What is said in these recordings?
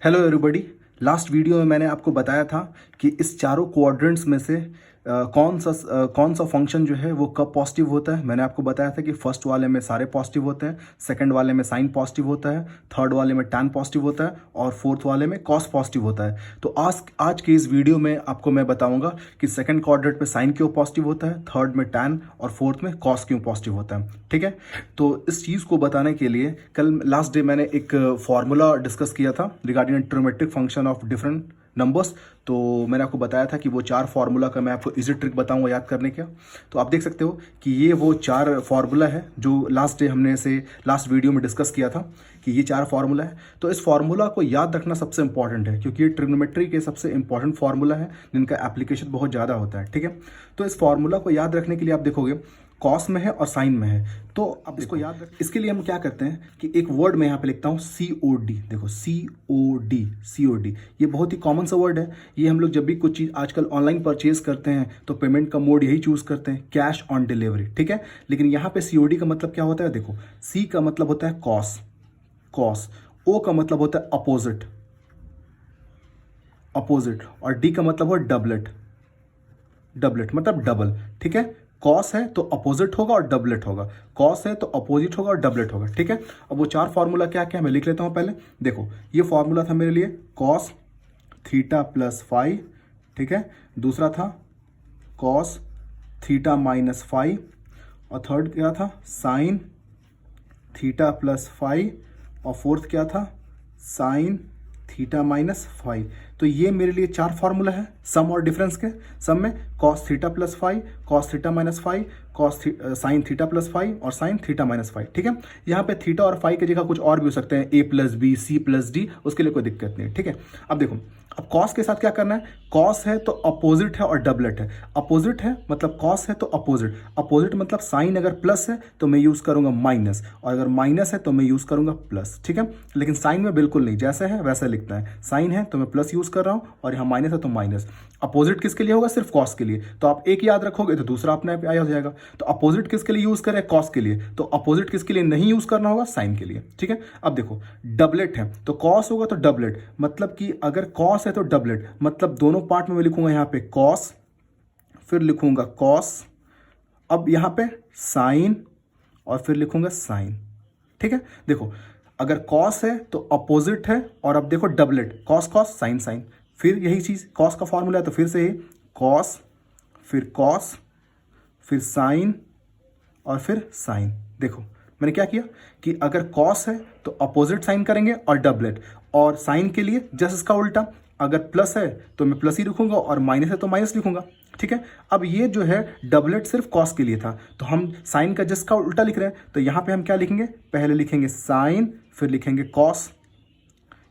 Hello everybody. Last video में मैंने आपको बताया था कि इस चारों क्वाड्रेंट्स में से कौन सा फंक्शन जो है वो कब पॉजिटिव होता है। मैंने आपको बताया था कि फर्स्ट वाले में सारे पॉजिटिव होते हैं, सेकंड वाले में साइन पॉजिटिव होता है, थर्ड वाले में टैन पॉजिटिव होता है और फोर्थ वाले में कॉस पॉजिटिव होता है। तो आज के इस वीडियो में आपको मैं बताऊंगा कि सेकंड क्वाड्रेंट में साइन क्यों पॉजिटिव होता है, थर्ड में टैन और फोर्थ में कॉस क्यों पॉजिटिव होता है। ठीक है, तो इस चीज़ को बताने के लिए कल लास्ट डे मैंने एक फॉर्मूला डिस्कस किया था regarding trigonometric function of different numbers. तो मैंने आपको बताया था कि वो चार फार्मूला का मैं आपको इजी ट्रिक बताऊंगा याद करने का। तो आप देख सकते हो कि ये वो चार फार्मूला है जो लास्ट डे हमने से लास्ट वीडियो में डिस्कस किया था कि ये चार फार्मूला है। तो इस फार्मूला को याद रखना सबसे इंपॉर्टेंट है क्योंकि ये ट्रिग्नोमेट्री के सबसे इंपॉर्टेंट फार्मूला है जिनका एप्लीकेशन बहुत ज़्यादा होता है। ठीक है, तो इस फार्मूला को याद रखने के लिए आप देखोगे कॉस में है और साइन में है। तो अब इसको याद रख, इसके लिए हम क्या करते हैं कि एक वर्ड मैं यहाँ पे लिखता हूँ COD। देखो COD ये बहुत ही कॉमन सा वर्ड है। ये हम लोग जब भी कुछ चीज़ आजकल ऑनलाइन परचेज करते हैं तो पेमेंट का मोड यही चूज करते हैं, कैश ऑन डिलीवरी। ठीक है, लेकिन यहाँ पे COD का मतलब क्या होता है? देखो, C का मतलब होता है कॉस, O का मतलब होता है अपोजिट और D का मतलब हो डबलेट मतलब डबल। ठीक है, कॉस है तो अपोजिट होगा और डबलेट होगा, कॉस है तो अपोजिट होगा और डबलेट होगा। ठीक है, अब वो चार फार्मूला क्या क्या है मैं लिख लेता हूं पहले। देखो, ये फार्मूला था मेरे लिए कॉस थीटा प्लस फाइव। ठीक है, दूसरा था कॉस थीटा माइनस फाइव और थर्ड क्या था साइन थीटा प्लस फाइव और फोर्थ क्या था साइन थीटा माइनस फाइव। तो ये मेरे लिए चार फार्मूला है सम और डिफरेंस के। सम में cos theta plus five, cos theta minus five, sine theta plus five और साइन थीटा माइनस फाइव। ठीक है, यहाँ पे थीटा और फाइव की जगह कुछ और भी हो सकते हैं, A plus B, C plus D, उसके लिए कोई दिक्कत नहीं है। ठीक है, अब देखो, अब कॉस के साथ क्या करना है? कॉस है तो अपोजिट है और डबलेट है। अपोजिट है मतलब कॉस है तो अपोजिट मतलब साइन अगर प्लस है तो मैं यूज करूंगा माइनस और अगर माइनस है तो मैं यूज करूंगा प्लस। ठीक है, लेकिन साइन में बिल्कुल नहीं, जैसे है वैसे लिखना है। साइन है तो मैं प्लस यूज कर रहा हूं और यहाँ माइनस है तो माइनस। अपोजिट किसके लिए होगा? सिर्फ कॉस के लिए। तो आप एक याद रखोगे तो दूसरा अपने आप याद हो जाएगा। तो अपोजिट किसके लिए यूज करें? कॉस के लिए। तो अपोजिट किसके लिए नहीं यूज करना होगा? साइन के लिए। ठीक है, अब देखो, डबलेट है तो कॉस होगा तो डबलेट, मतलब कि अगर कॉस है तो डबलेट, मतलब दोनों पार्ट में मैं लिखूंगा यहाँ पे कॉस, फिर लिखूंगा कॉस, अब यहाँ पे साइन और फिर लिखूंगा साइन। ठीक है, देखो, अगर कॉस है तो अपोजिट है और अब देखो doublet, cos cos sine sine, फिर यही चीज कॉस का फॉर्मूला है तो फिर से ही कॉस फिर साइन और फिर साइन। देखो मैंने क्या किया कि अगर कॉस है तो अपोजिट साइन करेंगे और डबलेट, और साइन के लिए जस्ट इसका उल्टा, अगर प्लस है तो मैं प्लस ही लिखूंगा और माइनस है तो माइनस लिखूंगा। ठीक है, अब ये जो है डबलेट सिर्फ कॉस के लिए था तो हम साइन का जस्ट का उल्टा लिख रहे हैं, तो यहां पे हम क्या लिखेंगे? पहले लिखेंगे साइन फिर लिखेंगे कॉस,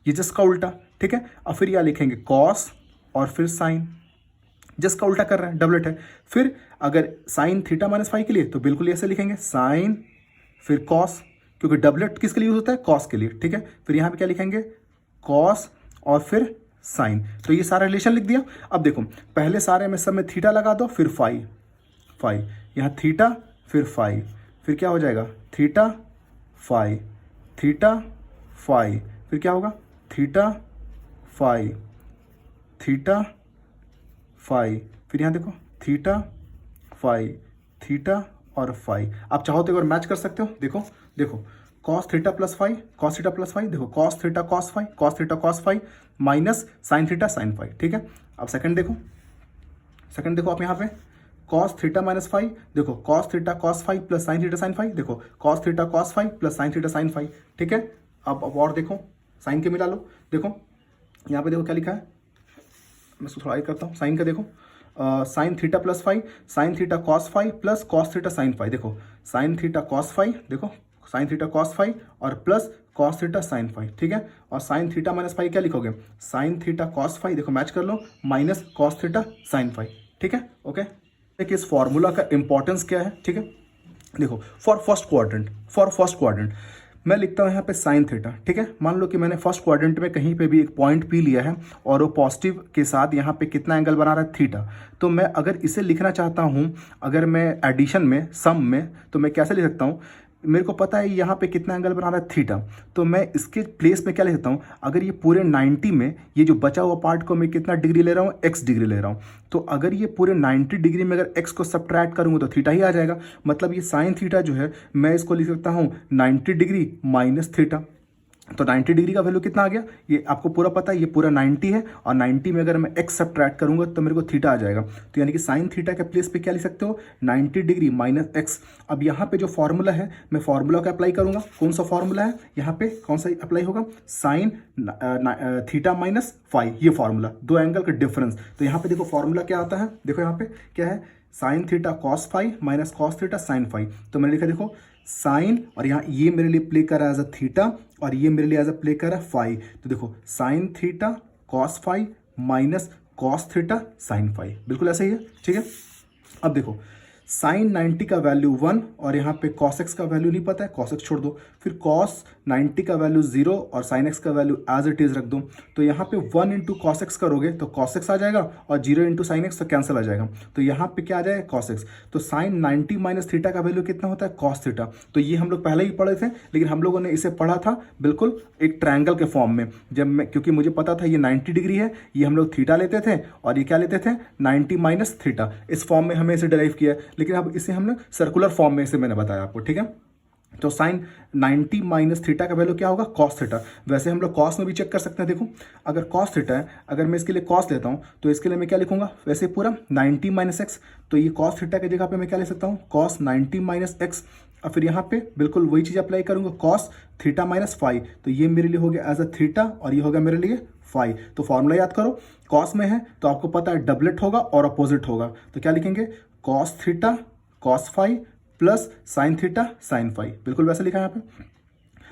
ये जस्ट का उल्टा। ठीक है, और फिर यह लिखेंगे कॉस और फिर साइन, जस्ट का उल्टा कर रहे हैं, डबलेट है। फिर अगर साइन थीटा माइनस फाइव के लिए तो बिल्कुल ऐसे लिखेंगे साइन फिर कॉस, क्योंकि डबलेट किसके लिए यूज होता है? कॉस के लिए। ठीक है, फिर यहां पे क्या लिखेंगे? कॉस और फिर साइन। तो ये सारा रिलेशन लिख दिया। अब देखो, पहले सारे में सब में थीटा लगा दो, फिर फाइव, यहां थीटा फिर फाइव, फिर क्या हो जाएगा? थीटा फाइव, फिर क्या होगा? थीटा फाइव, फिर यहां देखो थीटा और फाइव। आप चाहो तो एक बार मैच कर सकते हो। देखो कॉस थीटा प्लस फाइव, देखो cos theta cos five minus sine theta sine five. ठीक है, अब सेकंड देखो आप यहाँ पे कॉस थीटा माइनस फाइव, देखो cos theta cos five plus sine theta sine five, देखो cos theta cos five plus sine theta sine five. ठीक है, अब और देखो साइन के मिला लो। देखो यहाँ पे देखो क्या लिखा है, मैं इसको थोड़ा करता हूँ। साइन का देखो, sine theta plus five, sine theta cos five plus cos theta sine five. देखो साइन थीटा कॉस फाइव, देखो साइन थीटा कॉस फाइव और plus cos theta sine five. ठीक है, और साइन थीटा माइनस फाइव क्या लिखोगे? साइन थीटा कॉस फाइव, देखो match कर लो, minus cos theta sine five. ठीक है, ओके। देखिए इस फॉर्मूला का इंपॉर्टेंस क्या है। ठीक है, देखो फॉर फर्स्ट क्वाड्रेंट मैं लिखता हूं यहाँ पे साइन थीटा। ठीक है, मान लो कि मैंने फर्स्ट क्वाड्रेंट में कहीं पे भी एक पॉइंट पी लिया है और वो पॉजिटिव के साथ यहाँ पे कितना एंगल बना रहा है? थीटा। तो मैं अगर इसे लिखना चाहता हूँ, अगर मैं एडिशन में, सम में, तो मैं कैसे लिख सकता हूँ? मेरे को पता है यहाँ पे कितना एंगल बना रहा है थीटा, तो मैं इसके प्लेस में क्या ले सकता हूँ, अगर ये पूरे 90 में ये जो बचा हुआ पार्ट को मैं कितना डिग्री ले रहा हूँ, x डिग्री ले रहा हूँ, तो अगर ये पूरे 90 डिग्री में अगर x को सब्ट्रैक्ट करूँगा तो थीटा ही आ जाएगा। मतलब ये साइन थीटा जो है मैं इसको लिख सकता हूँ 90 डिग्री माइनस थीटा। तो 90 डिग्री का वैल्यू कितना आ गया, ये आपको पूरा पता है, ये पूरा 90 है और 90 में अगर मैं x सब्ट्रैक्ट करूंगा तो मेरे को थीटा आ जाएगा। तो यानी कि साइन थीटा के प्लेस पे क्या लिख सकते हो, 90 डिग्री माइनस x। अब यहाँ पे जो फॉर्मूला है मैं फॉर्मूला का अप्लाई करूंगा। कौन सा फॉर्मूला है यहाँ पे, कौन सा अप्लाई होगा, साइन थीटा माइनस फाई, ये फॉर्मूला, दो एंगल का डिफरेंस। तो यहाँ पे देखो फॉर्मूला क्या आता है, देखो यहाँ पे क्या है, sine theta cos phi minus cos theta sine phi. तो मैंने लिखा देखो साइन, और यहाँ ये मेरे लिए प्ले कर रहा है एज अ थीटा और ये मेरे लिए एज अ प्ले कर रहा है फाई। तो देखो sine theta cos phi minus cos theta sine phi, बिल्कुल ऐसा ही है, ठीक है। अब देखो साइन 90 का वैल्यू 1 और यहाँ पे कॉस एक्स का वैल्यू नहीं पता है, कॉस एक्स छोड़ दो, फिर कॉस 90 का वैल्यू 0 और साइन एक्स का वैल्यू एज इट इज रख दो। तो यहाँ पे 1 इंटू कॉस एक्स करोगे तो कॉस एक्स आ जाएगा और 0 इंटू साइन एक्स तो कैंसिल आ जाएगा। तो यहाँ पे क्या आ जाएगा, कॉस एक्स। तो साइन 90 माइनस थीटा का वैल्यू कितना होता है, कॉस थीटा। तो ये हम लोग पहले ही पढ़े थे, लेकिन हम लोगों ने इसे पढ़ा था बिल्कुल एक ट्रायंगल के फॉर्म में। जब मैं, क्योंकि मुझे पता था ये 90 डिग्री है, ये हम लोग थीटा लेते थे और ये क्या लेते थे, 90 माइनस थीटा, इस फॉर्म में हमें इसे डिराइव किया। लेकिन अब इसे हमने सर्कुलर फॉर्म में इसे मैंने बताया आपको, ठीक है। तो साइन 90 माइनस थीटा का वैल्यू क्या होगा, कॉस थीटा। वैसे हम लोग कॉस में भी चेक कर सकते हैं। देखो अगर कॉस थीटा है, अगर मैं इसके लिए कॉस लेता हूं तो इसके लिए मैं क्या लिखूंगा, वैसे पूरा 90 माइनस एक्स। तो ये कॉस थीटा की जगह पे मैं क्या ले सकता हूँ, कॉस 90 माइनस एक्स। और फिर यहाँ पे बिल्कुल वही चीज़ अप्लाई करूंगा, कॉस थीटा माइनस फाई। तो ये मेरे लिए हो गया एज अ थीटा और ये होगा मेरे लिए फाई। तो फॉर्मूला याद करो, कॉस में है तो आपको पता है डबलेट होगा और अपोजिट होगा। तो क्या लिखेंगे, cos theta cos phi plus sine theta sine phi, बिल्कुल वैसे लिखा है यहाँ पे।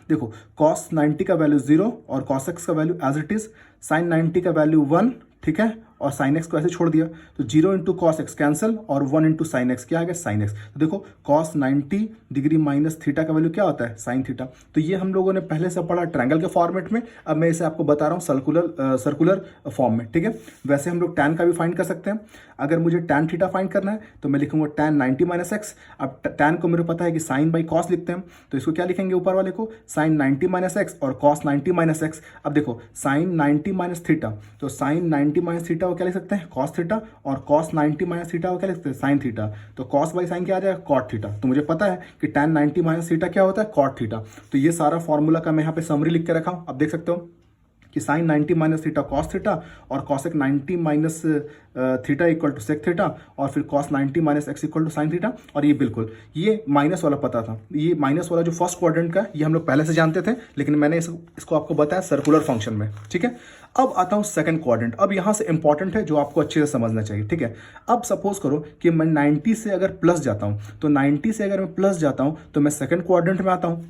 देखो कॉस 90 का वैल्यू 0 और कॉस एक्स का value as it is, sine 90 का वैल्यू 1, ठीक है, और साइन एक्स को ऐसे छोड़ दिया। तो 0 इंटू कॉस एक्स कैंसिल और 1 इंटू साइन एक्स, क्या आ गया, साइन एक्स। तो देखो कॉस 90 डिग्री माइनस थीटा का वैल्यू क्या होता है, साइन थीटा। तो ये हम लोगों ने पहले से पढ़ा ट्रायंगल के फॉर्मेट में, अब मैं इसे आपको बता रहा हूँ सर्कुलर फॉर्म में, ठीक है। वैसे हम लोग टैन का भी फाइंड कर सकते हैं। अगर मुझे टैन थीटा फाइंड करना है तो मैं लिखूंगा टैन 90 माइनस एक्स। अब टैन को मेरे पता है कि साइन बाई कॉस लिखते हैं, तो इसको क्या लिखेंगे ऊपर वाले को, साइन 90 माइनस एक्स और कॉस 90 माइनस एक्स। अब देखो साइन 90 माइनस थीटा, तो साइन 90 माइनस थीटा को क्या लिख सकते हैं, कॉस थीटा, और कॉस 90 माइनस थीटा को क्या लिख सकते हैं, साइन थीटा। तो कॉस बाई साइन क्या आ जाएगा, कॉट थीटा। तो मुझे पता है कि टैन 90 माइनस थीटा क्या होता है, कॉट थीटा। तो ये सारा फॉर्मूला का मैं यहाँ पे समरी लिख के रखा हूँ। अब देख सकते हो कि sine 90 minus theta cos theta और cosec 90 minus theta equal to sec theta, और फिर cos 90 minus x equal to sine theta. और ये बिल्कुल ये माइनस वाला पता था, ये माइनस वाला जो फर्स्ट क्वाड्रेंट का, ये हम लोग पहले से जानते थे, लेकिन मैंने इसको आपको बताया सर्कुलर फंक्शन में, ठीक है। अब आता हूँ सेकंड क्वाड्रेंट। अब यहाँ से इंपॉर्टेंट है जो आपको अच्छे से समझना चाहिए, ठीक है। अब सपोज करो कि मैं 90 से अगर प्लस जाता हूँ, तो 90 से अगर मैं प्लस जाता हूँ तो मैं सेकंड क्वाड्रेंट में आता हूँ।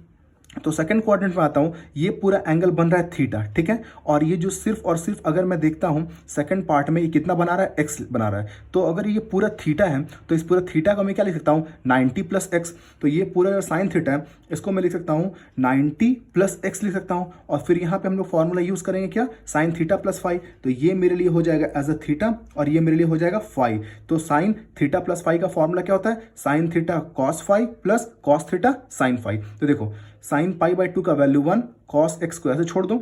तो सेकंड क्वाड्रेंट में आता हूं, ये पूरा एंगल बन रहा है थीटा, ठीक है। और ये जो सिर्फ और सिर्फ अगर मैं देखता हूं सेकंड पार्ट में, ये कितना बना रहा है, एक्स बना रहा है। तो अगर ये पूरा थीटा है तो इस पूरा थीटा को मैं क्या लिख सकता हूं, 90 प्लस एक्स। तो ये पूरा साइन थीटा है, इसको मैं लिख सकता हूं 90 प्लस एक्स लिख सकता हूं। और फिर यहाँ पे हम लोग फॉर्मूला यूज करेंगे क्या, साइन थीटा प्लस फाई। तो ये मेरे लिए हो जाएगा एज अ थीटा और ये मेरे लिए हो जाएगा फाई। तो साइन थीटा प्लस फाई का फॉर्मूला क्या होता है, sine theta cos phi plus cos theta sine phi. तो देखो साइन पाई बाई 2 का वैल्यू 1, कॉस एक्स को ऐसे छोड़ दो,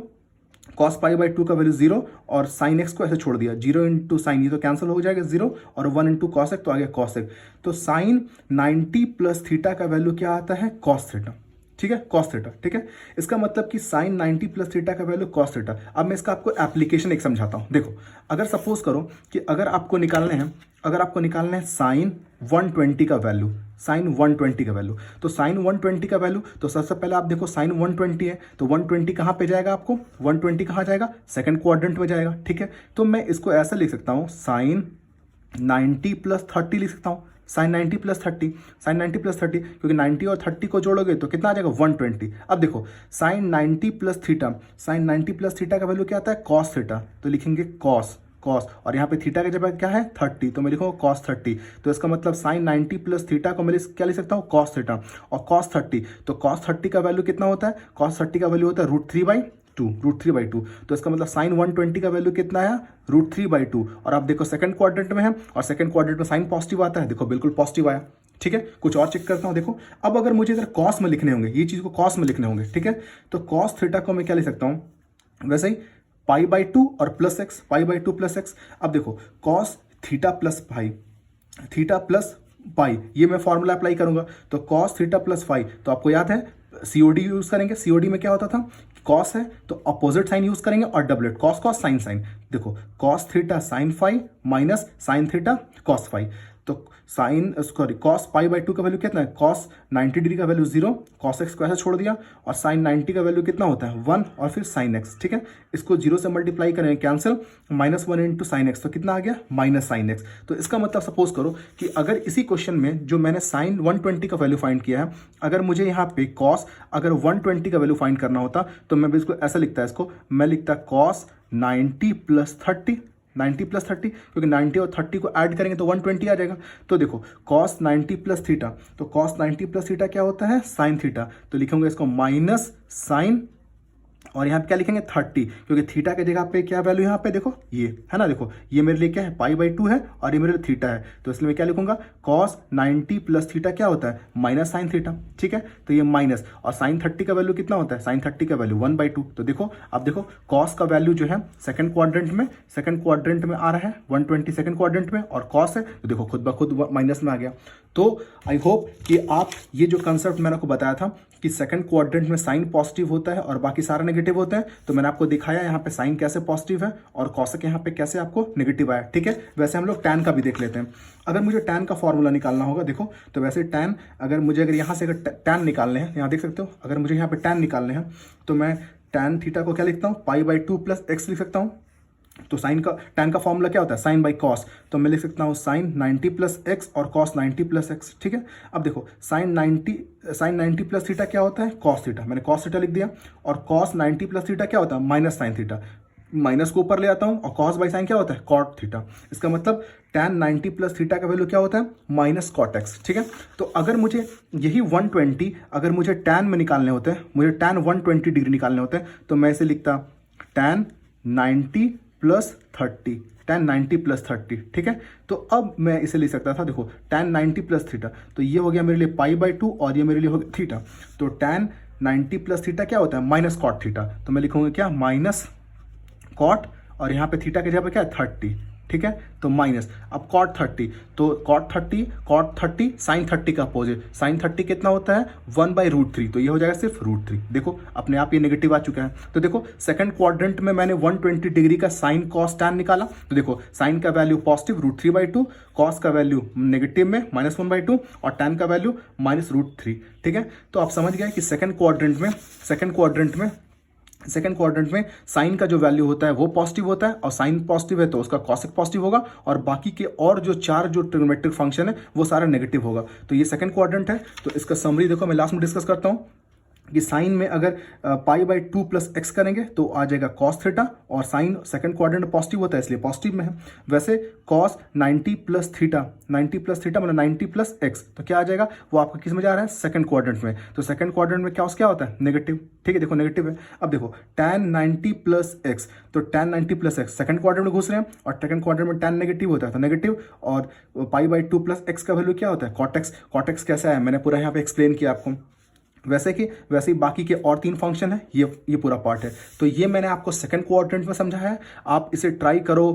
कॉस पाई बाई 2 का वैल्यू 0 और साइन एक्स को ऐसे छोड़ दिया, 0 इंटू साइन, ये तो कैंसिल हो जाएगा 0, और 1 इंटू कॉस एक्स, तो आ गया कॉस एक्स। तो साइन 90 प्लस थीटा का वैल्यू क्या आता है, कॉस थीटा, ठीक है, कॉस थीटा, ठीक है। इसका मतलब कि साइन 90 प्लस थीटा का वैल्यू कॉस थीटा। अब मैं इसका आपको एप्लीकेशन एक समझाता हूं। देखो अगर सपोज करो कि अगर आपको निकालने हैं साइन 120 का वैल्यू, साइन 120 का वैल्यू, तो साइन 120 का वैल्यू, तो सबसे पहले आप देखो साइन 120 है, तो 120 कहाँ पे जाएगा, आपको 120 कहाँ जाएगा, सेकंड क्वाड्रेंट में जाएगा, ठीक है। तो मैं इसको ऐसा लिख सकता हूँ, साइन 90 प्लस 30 लिख सकता हूँ, साइन 90 प्लस 30, साइन 90 प्लस 30, क्योंकि 90 और 30 को जोड़ोगे तो कितना आ जाएगा, 120। अब देखो sine 90 plus theta, sine 90 plus theta का वैल्यू क्या आता है, कॉस थीटा। तो लिखेंगे कॉस, और यहाँ पे थीटा की जगह क्या है, 30, तो मैं लिखूंगा कॉस 30। तो इसका मतलब साइन 90 प्लस थीटा को मैं क्या लिख सकता हूँ, कॉस थीटा, और कॉस 30, तो कॉस 30 का वैल्यू कितना होता है, कॉस 30 का वैल्यू होता है √3/2। तो इसका मतलब साइन 120 का वैल्यू कितना है, √3/2। और आप देखो सेकंड क्वाड्रेंट में है और सेकंड क्वाड्रेंट में साइन पॉजिटिव आता है, देखो बिल्कुल पॉजिटिव आया, ठीक है, कुछ और चेक करता हूँ। देखो अब अगर मुझे इधर कॉस में लिखने होंगे, ये चीज़ को कॉस में लिखने होंगे, ठीक है, तो कॉस थीटा को मैं क्या लिख सकता हूँ, वैसे ही π/2 और प्लस एक्स, π/2 प्लस एक्स। अब देखो cos theta plus pi, theta plus pi, ये मैं फॉर्मूला अप्लाई करूंगा, तो कॉस थीटा प्लस फाई, तो आपको याद है सीओडी यूज करेंगे। सीओडी में क्या होता था, कॉस है तो अपोजिट साइन यूज करेंगे और डबलेट, कॉस कॉस साइन साइन। देखो cos theta sine phi minus sine theta cos phi, तो साइन सॉरी कॉस π/2 का वैल्यू कितना है, कॉस 90 डिग्री का वैल्यू 0, कॉस एक्स को ऐसे छोड़ दिया, और साइन 90 का वैल्यू कितना होता है 1, और फिर साइन एक्स, ठीक है, इसको 0 से मल्टीप्लाई करेंगे कैंसिल, -1 इंटू साइन एक्स, तो कितना आ गया माइनस साइन एक्स। तो इसका मतलब सपोज करो कि अगर इसी क्वेश्चन में जो मैंने साइन 120 का वैल्यू फाइंड किया है, अगर मुझे यहाँ पे कॉस अगर 120 का वैल्यू फाइंड करना होता तो मैं इसको ऐसा लिखता है, इसको मैं लिखता कॉस 90 + 30, 90 + 30, क्योंकि 90 और 30 को ऐड करेंगे तो 120 आ जाएगा। तो देखो cos 90 + थीटा, तो cos 90 + थीटा क्या होता है sin थीटा, तो लिखेंगे इसको माइनस साइन, और यहाँ पे क्या लिखेंगे 30, क्योंकि थीटा के जगह पे क्या वैल्यू यहाँ पे देखो ये है ना, देखो ये मेरे लिए क्या है π/2 है और ये मेरे लिए थीटा है, तो इसलिए मैं क्या लिखूंगा cos 90 + थीटा क्या होता है माइनस साइन थीटा, ठीक है, तो ये माइनस, और साइन 30 का वैल्यू कितना होता है, साइन 30 का वैल्यू 1/2। तो देखो अब देखो cos का वैल्यू जो है सेकंड क्वाड्रेंट में आ रहा है 120 सेकंड क्वाड्रेंट में, और cos है तो देखो खुद ब खुद माइनस में आ गया। तो आई होप कि आप ये जो कंसेप्ट मैंने आपको बताया था कि सेकंड क्वाड्रेंट में साइन पॉजिटिव होता है और बाकी सारा नेगेटिव होता है, तो मैंने आपको दिखाया यहाँ पे साइन कैसे पॉजिटिव है और कॉसेक यहाँ पे कैसे आपको नेगेटिव आया, ठीक है। वैसे हम लोग टैन का भी देख लेते हैं। अगर मुझे टैन का फॉर्मूला निकालना होगा, देखो तो वैसे टैन अगर यहाँ से अगर टैन निकालने हैं, यहाँ देख सकते हो, अगर मुझे यहाँ पे टैन निकालने हैं तो मैं टैन थीटा को क्या लिखता हूँ π/2 + x लिख सकता हूँ। तो साइन का टैन का फॉर्मूला क्या होता है साइन बाई कॉस, तो मैं लिख सकता हूँ साइन 90 + x और कॉस 90 + x, ठीक है। अब देखो साइन 90 + थीटा क्या होता है कॉस थीटा, मैंने कॉस थीटा लिख दिया, और कॉस 90 + थीटा क्या होता है माइनस साइन थीटा, माइनस को ऊपर ले आता हूँ, और कॉस बाई साइन क्या होता है कॉट थीटा। इसका मतलब tan 90 + थीटा का वैल्यू क्या होता है माइनस कॉट एक्स, ठीक है। तो अगर मुझे यही 120 अगर मुझे टैन में निकालने होते हैं, मुझे टैन 120 डिग्री निकालने होते हैं, तो मैं इसे लिखता tan 90 + 30, tan 90 + 30, ठीक है। तो अब मैं इसे लिख सकता था, देखो tan 90 + थीटा, तो ये हो गया मेरे लिए π/2 और ये मेरे लिए हो गया थीटा, तो tan 90 + थीटा क्या होता है माइनस कॉट थीटा, तो मैं लिखूंगा क्या माइनस कॉट, और यहाँ पे थीटा के जगह पे क्या है 30, ठीक है, तो माइनस, अब कॉट 30, तो कॉट 30 साइन 30 का अपोजिट, साइन 30 कितना होता है 1/√3, तो ये हो जाएगा सिर्फ √3। देखो अपने आप ये नेगेटिव आ चुका है। तो देखो सेकंड क्वाड्रेंट में मैंने 120 डिग्री का साइन कॉस टैन निकाला, तो देखो साइन का वैल्यू पॉजिटिव √3/2, कॉस का वैल्यू नेगेटिव में -1/2, और टैन का वैल्यू -√3, ठीक है। तो आप समझ गए कि सेकंड क्वाड्रेंट में साइन का जो वैल्यू होता है वो पॉजिटिव होता है, और साइन पॉजिटिव है तो उसका कॉसेक पॉजिटिव होगा, और बाकी के और जो चार जो ट्रिग्नोमेट्रिक फंक्शन है वो सारा नेगेटिव होगा। तो ये सेकंड क्वाड्रेंट है। तो इसका समरी देखो मैं लास्ट में डिस्कस करता हूँ कि साइन में अगर π/2 + x करेंगे तो आ जाएगा cos थीटा, और साइन सेकंड क्वाड्रेंट पॉजिटिव होता है इसलिए पॉजिटिव में है। वैसे cos 90 + थीटा, 90 + थीटा मतलब 90 + x, तो क्या आ जाएगा वो आपका किस में जा रहा है सेकंड क्वाड्रेंट में, तो सेकंड क्वाड्रेंट में क्या होता है नेगेटिव, ठीक है, देखो नेगेटिव है। अब देखो tan 90 + x, तो tan 90 + x सेकंड क्वाड्रेंट में घुस रहे हैं, और सेकंड क्वाड्रेंट में tan नेगेटिव होता है तो नेगेटिव, और π/2 + x का वैल्यू क्या होता है cot x कैसा है मैंने पूरा यहाँ पे एक्सप्लेन किया आपको। वैसे ही बाकी के और 3 फंक्शन है, ये पूरा पार्ट है। तो ये मैंने आपको सेकंड क्वाड्रेंट में समझाया है। आप इसे ट्राई करो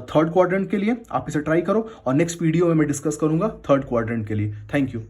थर्ड क्वाड्रेंट के लिए, आप इसे ट्राई करो, और नेक्स्ट वीडियो में मैं डिस्कस करूंगा थर्ड क्वाड्रेंट के लिए। Thank you.